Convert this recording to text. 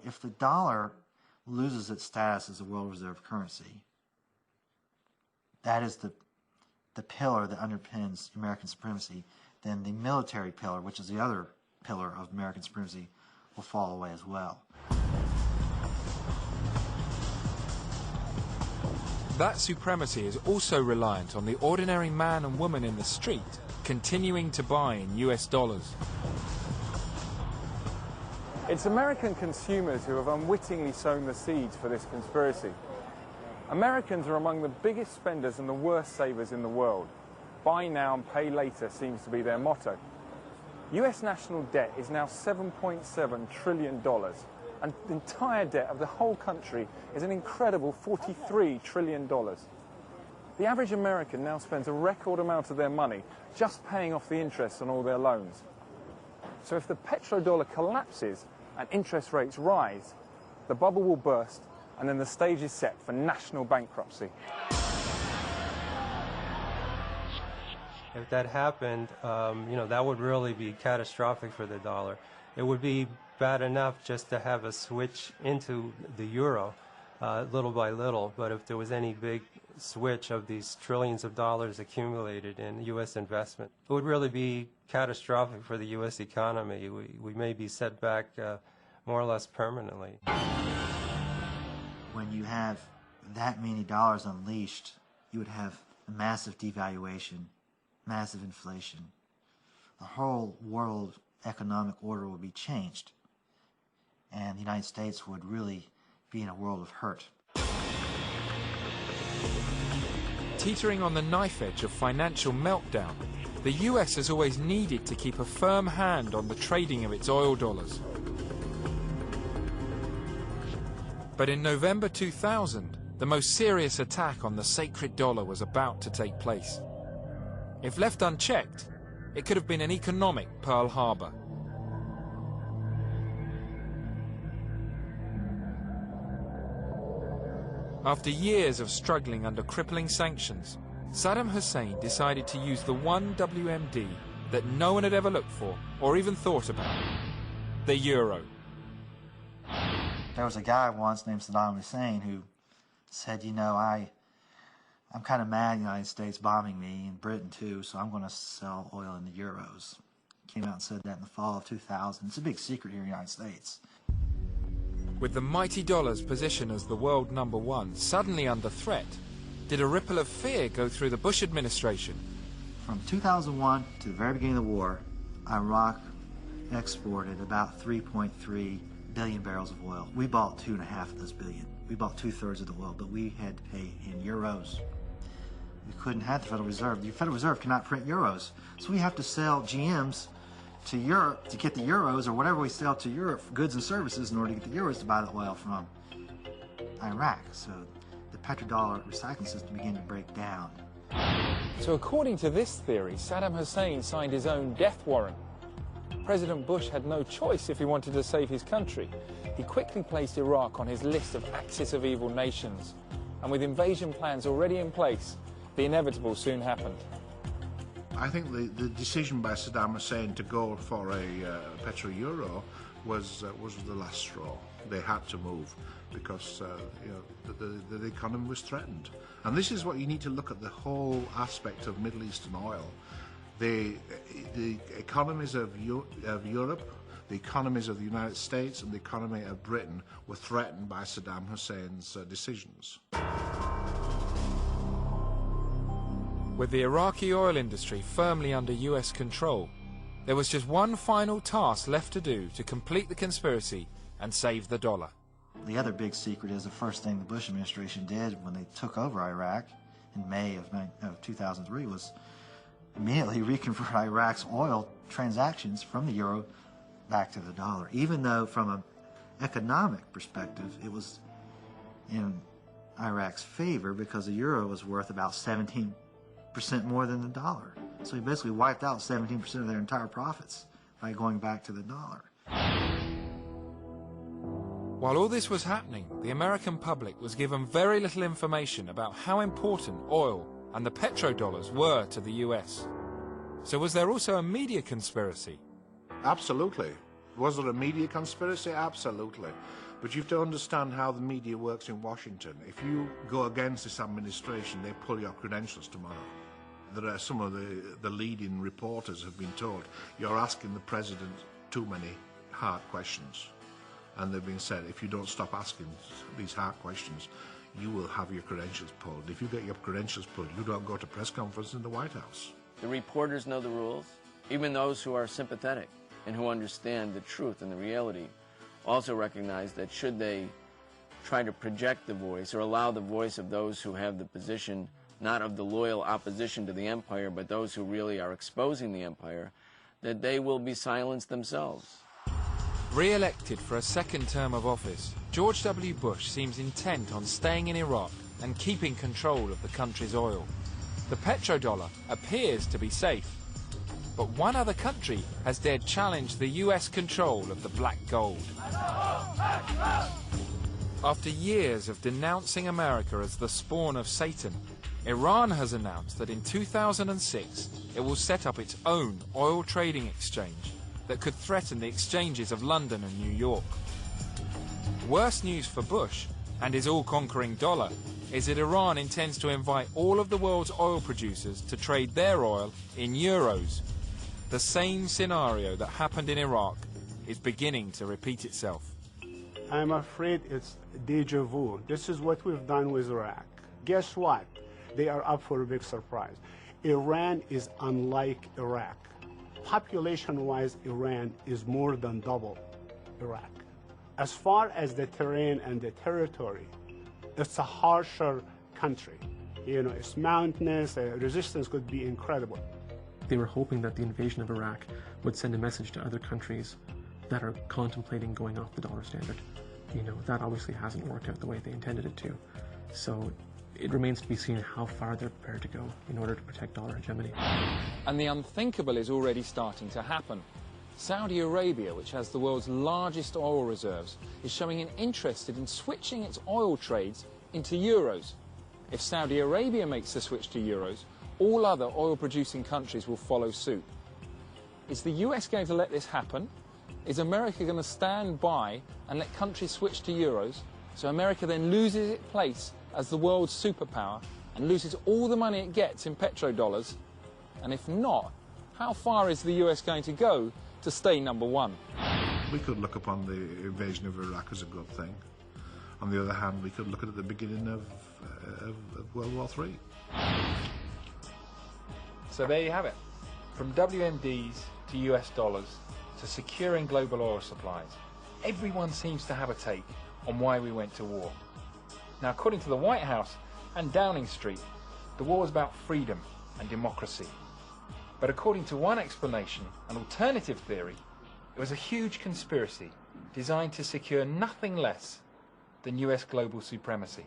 If the dollar loses its status as a world reserve currency, that is the pillar that underpins American supremacy, then the military pillar, which is the other pillar of American supremacy, will fall away as well. That supremacy is also reliant on the ordinary man and woman in the street continuing to buy in US dollars. It's American consumers who have unwittingly sown the seeds for this conspiracy. Americans are among the biggest spenders and the worst savers in the world. Buy now and pay later seems to be their motto. US national debt is now $7.7 trillion, and the entire debt of the whole country is an incredible $43 trillion. The average American now spends a record amount of their money just paying off the interest on all their loans. So if the petrodollar collapses and interest rates rise, the bubble will burst, and then the stage is set for national bankruptcy. If that happened, that would really be catastrophic for the dollar. It would be bad enough just to have a switch into the euro little by little, but if there was any big switch of these trillions of dollars accumulated in U.S. investment, it would really be catastrophic for the U.S. economy. We may be set back more or less permanently. When you have that many dollars unleashed, you would have a massive devaluation, massive inflation. The whole world economic order would be changed, and the United States would really be in a world of hurt. Teetering on the knife edge of financial meltdown, the US has always needed to keep a firm hand on the trading of its oil dollars. But in November 2000, the most serious attack on the sacred dollar was about to take place. If left unchecked, it could have been an economic Pearl Harbor. After years of struggling under crippling sanctions, Saddam Hussein decided to use the one WMD that no one had ever looked for or even thought about: the euro. There was a guy once named Saddam Hussein who said, I'm kind of mad the United States bombing me, and Britain too, so I'm going to sell oil in the euros. Came out and said that in the fall of 2000. It's a big secret here in the United States. With the mighty dollar's position as the world #1 suddenly under threat, did a ripple of fear go through the Bush administration? From 2001 to the very beginning of the war, Iraq exported about 3.3 billion barrels of oil. We bought 2.5 of those billion. We bought 2/3 of the oil, but we had to pay in euros. We couldn't have the Federal Reserve. The Federal Reserve cannot print euros, so we have to sell GMs to Europe to get the euros, or whatever we sell to Europe for goods and services in order to get the euros to buy the oil from Iraq. So the petrodollar recycling system began to break down. So according to this theory, Saddam Hussein signed his own death warrant. President Bush had no choice if he wanted to save his country. He quickly placed Iraq on his list of axis of evil nations, and with invasion plans already in place, the inevitable soon happened. I think the decision by Saddam Hussein to go for a petro-euro was the last straw. They had to move because the economy was threatened. And this is what you need to look at, the whole aspect of Middle Eastern oil. The economies of Europe, the economies of the United States, and the economy of Britain were threatened by Saddam Hussein's decisions. With the Iraqi oil industry firmly under US control, there was just one final task left to do to complete the conspiracy and save the dollar. The other big secret is the first thing the Bush administration did when they took over Iraq in May of 2003 was immediately reconvert Iraq's oil transactions from the euro back to the dollar, even though from an economic perspective it was in Iraq's favor because the euro was worth about 17% more than the dollar. So he basically wiped out 17% of their entire profits by going back to the dollar. While all this was happening, the American public was given very little information about how important oil and the petrodollars were to the US. So was there also a media conspiracy? Absolutely. Was there a media conspiracy? Absolutely. But you have to understand how the media works in Washington. If you go against this administration, they pull your credentials tomorrow. There are some of the leading reporters have been told, you're asking the president too many hard questions. And they've been said, if you don't stop asking these hard questions, you will have your credentials pulled. If you get your credentials pulled, you don't go to press conference in the White House. The reporters know the rules. Even those who are sympathetic and who understand the truth and the reality also recognize that should they try to project the voice or allow the voice of those who have the position not of the loyal opposition to the empire, but those who really are exposing the empire, that they will be silenced themselves. Re-elected for a second term of office, George W. Bush seems intent on staying in Iraq and keeping control of the country's oil. The petrodollar appears to be safe, but one other country has dared challenge the US control of the black gold. After years of denouncing America as the spawn of Satan, Iran has announced that in 2006 it will set up its own oil trading exchange that could threaten the exchanges of London and New York. Worse news for Bush and his all-conquering dollar is that Iran intends to invite all of the world's oil producers to trade their oil in euros. The same scenario that happened in Iraq is beginning to repeat itself. I'm afraid it's deja vu. This is what we've done with Iraq. Guess what? They are up for a big surprise. Iran is unlike Iraq. Population-wise, Iran is more than double Iraq. As far as the terrain and the territory, it's a harsher country. You know, it's mountainous, resistance could be incredible. They were hoping that the invasion of Iraq would send a message to other countries that are contemplating going off the dollar standard. You know, that obviously hasn't worked out the way they intended it to. So it remains to be seen how far they're prepared to go in order to protect dollar hegemony. And the unthinkable is already starting to happen. Saudi Arabia, which has the world's largest oil reserves, is showing an interest in switching its oil trades into euros. If Saudi Arabia makes the switch to euros, all other oil-producing countries will follow suit. Is the US going to let this happen? Is America going to stand by and let countries switch to euros, so America then loses its place as the world's superpower and loses all the money it gets in petrodollars? And if not, how far is the US going to go to stay number one? We could look upon the invasion of Iraq as a good thing. On the other hand, we could look at it at the beginning of World War III. So there you have it. From WMDs to US dollars to securing global oil supplies, everyone seems to have a take on why we went to war. Now, according to the White House and Downing Street, the war was about freedom and democracy. But according to one explanation, an alternative theory, it was a huge conspiracy designed to secure nothing less than US global supremacy.